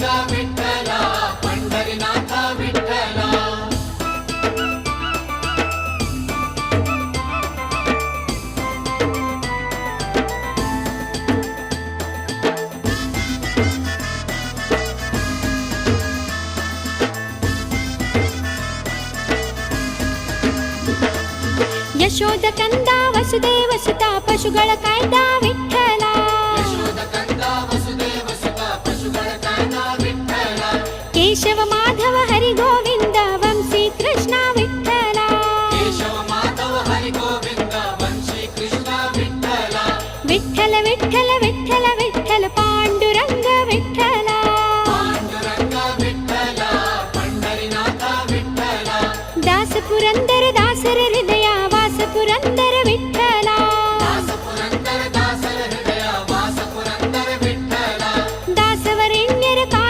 विठ्ठला पंढरीनाथ विठ्ठला ಯಶೋದ ಕಂದ ವಸುದೇವ ಸುತ ಪಶುಗಳ ಕಾಯ್ದ ವಿಠ್ಠಲ ಯಶೋದ ಕಂದ ವಸುದೇವ ಸುತ ಪಶುಗಳ ಕಾಯ್ದ ವಿಠ್ಠಲ ಕೇಶವ ಮಾಧವ